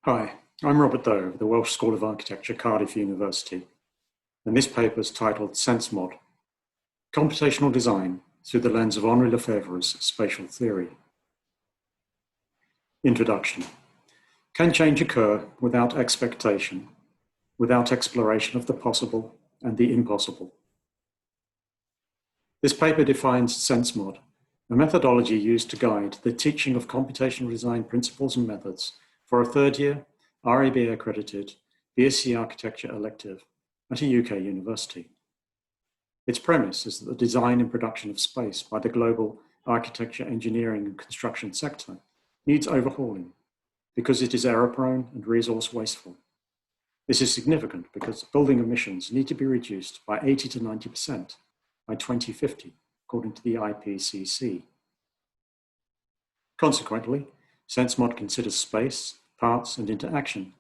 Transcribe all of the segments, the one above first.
Hi, I'm Robert Doe of the Welsh School of Architecture, Cardiff University, and this paper is titled sensMOD, Computational Design Through the Lens of Henri Lefebvre's Spatial Theory. Introduction. Can change occur without expectation, without exploration of the possible and the impossible? This paper defines sensMOD, a methodology used to guide the teaching of computational design principles and methods for a third-year, RAB-accredited BSc Architecture elective at a UK university. Its premise is that the design and production of space by the global architecture, engineering and construction sector needs overhauling because it is error-prone and resource-wasteful. This is significant because building emissions need to be reduced by 80 to 90% by 2050, according to the IPCC. Consequently, sensMOD considers space, parts, and interaction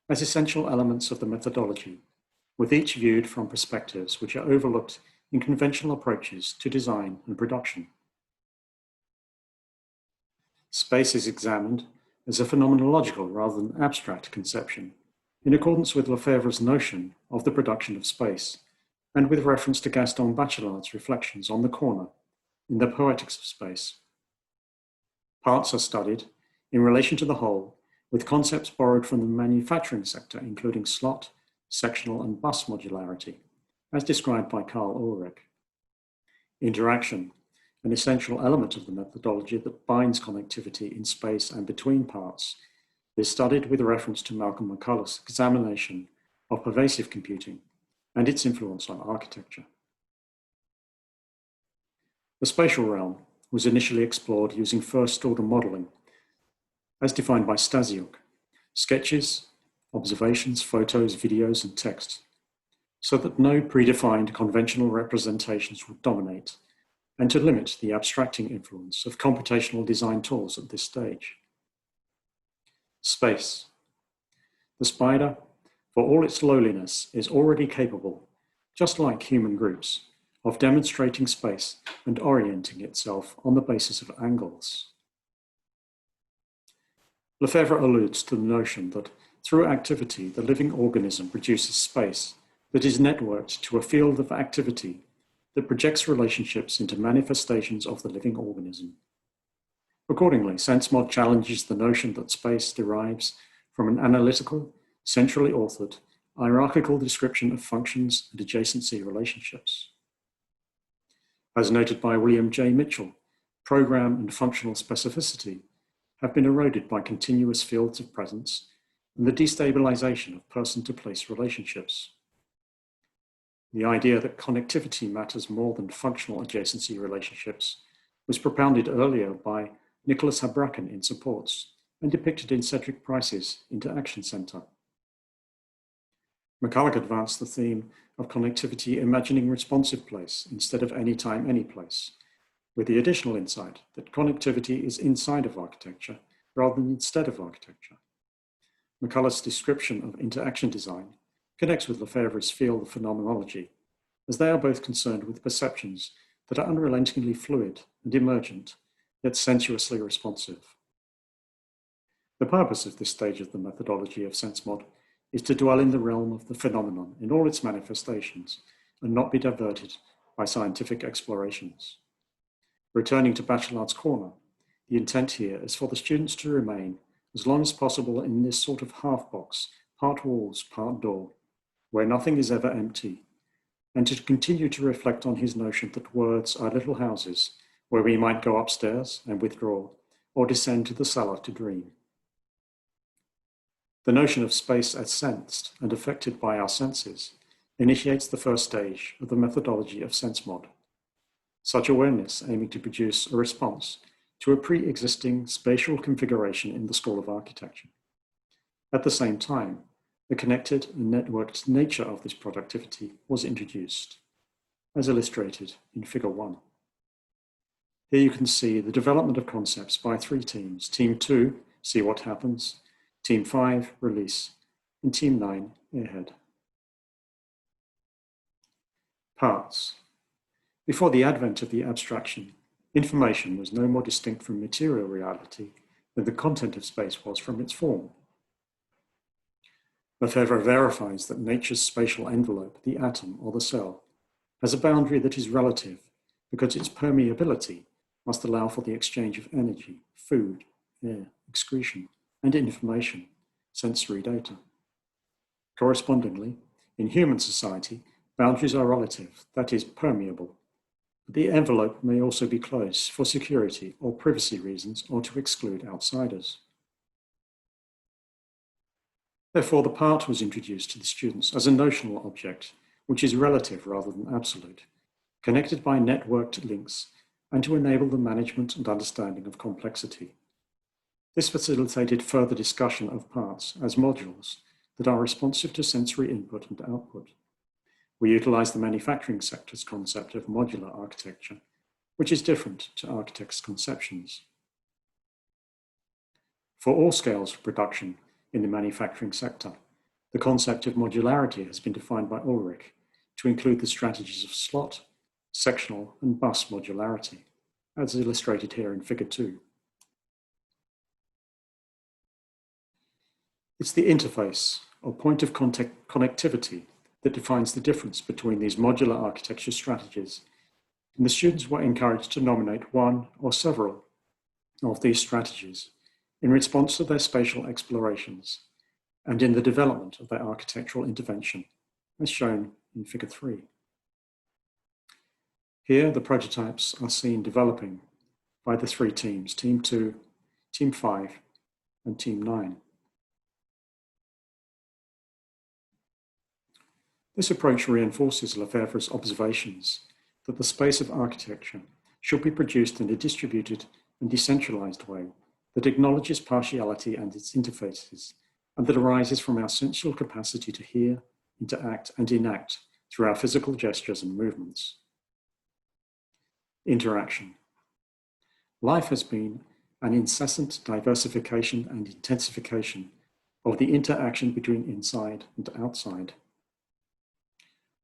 as essential elements of the methodology, with each viewed from perspectives which are overlooked in conventional approaches to design and production. Space is examined as a phenomenological rather than abstract conception, in accordance with Lefebvre's notion of the production of space, and with reference to Gaston Bachelard's reflections on the corner in The Poetics of Space. Parts are studied in relation to the whole, with concepts borrowed from the manufacturing sector, including slot, sectional, and bus modularity, as described by Karl Ulrich. Interaction, an essential element of the methodology that binds connectivity in space and between parts, is studied with reference to Malcolm McCullough's examination of pervasive computing and its influence on architecture. The spatial realm was initially explored using first-order modeling, as defined by Stasiuk, sketches, observations, photos, videos, and text, so that no predefined conventional representations would dominate, and to limit the abstracting influence of computational design tools at this stage. Space. The spider, for all its lowliness, is already capable, just like human groups, of demonstrating space and orienting itself on the basis of angles. Lefebvre alludes to the notion that through activity, the living organism produces space that is networked to a field of activity that projects relationships into manifestations of the living organism. Accordingly, sensMOD challenges the notion that space derives from an analytical, centrally authored, hierarchical description of functions and adjacency relationships. As noted by William J. Mitchell, program and functional specificity have been eroded by continuous fields of presence and the destabilization of person-to-place relationships. The idea that connectivity matters more than functional adjacency relationships was propounded earlier by Nicholas Habraken in Supports and depicted in Cedric Price's Interaction Center. McCulloch advanced the theme of connectivity imagining responsive place instead of anytime, any place, with the additional insight that connectivity is inside of architecture rather than instead of architecture. McCulloch's description of interaction design connects with Lefebvre's field of phenomenology, as they are both concerned with perceptions that are unrelentingly fluid and emergent, yet sensuously responsive. The purpose of this stage of the methodology of sensMOD is to dwell in the realm of the phenomenon in all its manifestations and not be diverted by scientific explorations. Returning to Bachelard's corner, the intent here is for the students to remain as long as possible in this sort of half box, part walls, part door, where nothing is ever empty, and to continue to reflect on his notion that words are little houses where we might go upstairs and withdraw, or descend to the cellar to dream. The notion of space as sensed and affected by our senses initiates the first stage of the methodology of sensMOD. Such awareness aiming to produce a response to a pre-existing spatial configuration in the School of Architecture. At the same time, the connected and networked nature of this productivity was introduced, as illustrated in Figure 1. Here you can see the development of concepts by 3 teams. Team 2, see what happens. Team 5, release. And Team 9, airhead. Parts. Before the advent of the abstraction, information was no more distinct from material reality than the content of space was from its form. Lefebvre verifies that nature's spatial envelope, the atom or the cell, has a boundary that is relative because its permeability must allow for the exchange of energy, food, air, excretion, and information, sensory data. Correspondingly, in human society, boundaries are relative, that is, permeable. But the envelope may also be closed for security or privacy reasons or to exclude outsiders. Therefore, the part was introduced to the students as a notional object, which is relative rather than absolute, connected by networked links, and to enable the management and understanding of complexity. This facilitated further discussion of parts as modules that are responsive to sensory input and output. We utilize the manufacturing sector's concept of modular architecture, which is different to architects' conceptions. For all scales of production in the manufacturing sector, the concept of modularity has been defined by Ulrich to include the strategies of slot, sectional, and bus modularity, as illustrated here in Figure 2. It's the interface, or point of connectivity, that defines the difference between these modular architecture strategies, and the students were encouraged to nominate one or several of these strategies in response to their spatial explorations and in the development of their architectural intervention, as shown in Figure 3. Here, the prototypes are seen developing by the three teams, Team 2, Team 5, and Team 9. This approach reinforces Lefebvre's observations that the space of architecture should be produced in a distributed and decentralized way that acknowledges partiality and its interfaces, and that arises from our sensual capacity to hear, interact, and enact through our physical gestures and movements. Interaction. Life has been an incessant diversification and intensification of the interaction between inside and outside.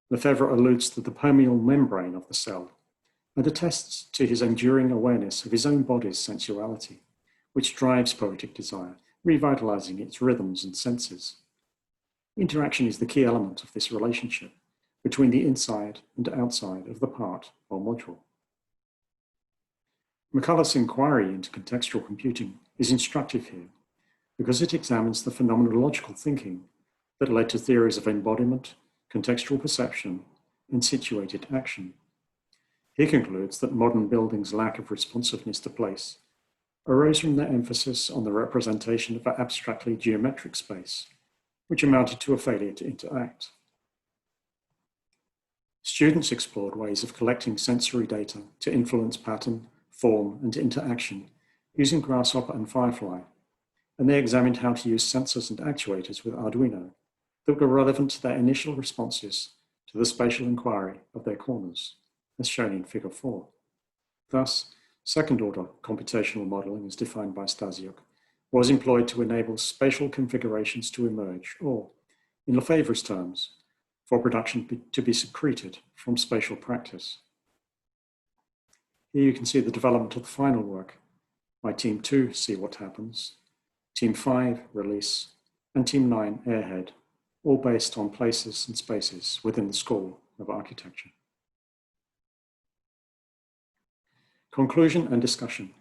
Lefebvre alludes to the permeable membrane of the cell and attests to his enduring awareness of his own body's sensuality, which drives poetic desire, revitalizing its rhythms and senses. Interaction is the key element of this relationship between the inside and outside of the part or module. McCullough's inquiry into contextual computing is instructive here because it examines the phenomenological thinking that led to theories of embodiment, contextual perception, and situated action. He concludes that modern buildings' lack of responsiveness to place arose from their emphasis on the representation of an abstractly geometric space, which amounted to a failure to interact. Students explored ways of collecting sensory data to influence pattern, form, and interaction using Grasshopper and Firefly, and they examined how to use sensors and actuators with Arduino that were relevant to their initial responses to the spatial inquiry of their corners, as shown in Figure 4. Thus, second-order computational modeling, as defined by Stasiuk, was employed to enable spatial configurations to emerge, or, in Lefebvre's terms, for production to be secreted from spatial practice. Here you can see the development of the final work by Team 2, See What Happens, Team 5, Release, and Team 9, Airhead, all based on places and spaces within the School of Architecture. Conclusion and discussion.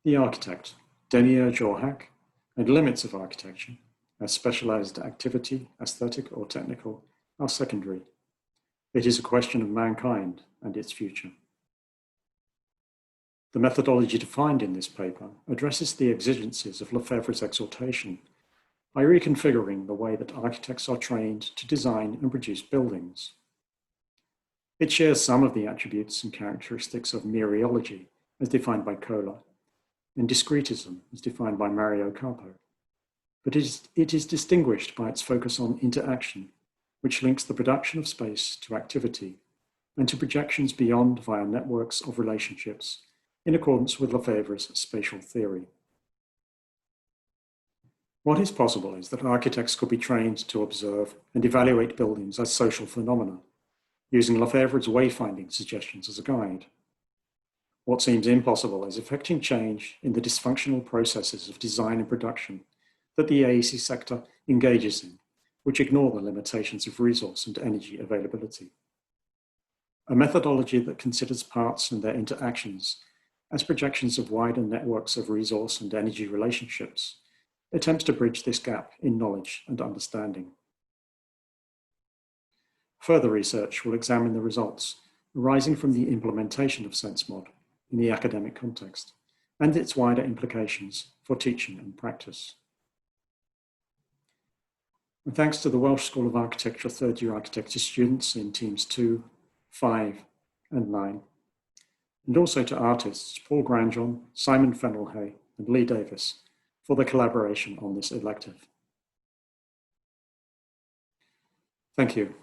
The architect, Demiurge or hack, and limits of architecture, as specialized activity, aesthetic or technical, are secondary. It is a question of mankind and its future. The methodology defined in this paper addresses the exigencies of Lefebvre's exhortation by reconfiguring the way that architects are trained to design and produce buildings. It shares some of the attributes and characteristics of mereology, as defined by Kohler, and discretism, as defined by Mario Carpo. But it is distinguished by its focus on interaction, which links the production of space to activity and to projections beyond via networks of relationships, in accordance with Lefebvre's spatial theory. What is possible is that architects could be trained to observe and evaluate buildings as social phenomena, using Lefebvre's wayfinding suggestions as a guide. What seems impossible is effecting change in the dysfunctional processes of design and production that the AEC sector engages in, which ignore the limitations of resource and energy availability. A methodology that considers parts and their interactions as projections of wider networks of resource and energy relationships attempts to bridge this gap in knowledge and understanding. Further research will examine the results arising from the implementation of sensMOD in the academic context and its wider implications for teaching and practice. And thanks to the Welsh School of Architecture third-year architecture students in teams 2, 5, and 9, and also to artists Paul Granjon, Simon Fennelhay, and Lee Davis for their collaboration on this elective. Thank you.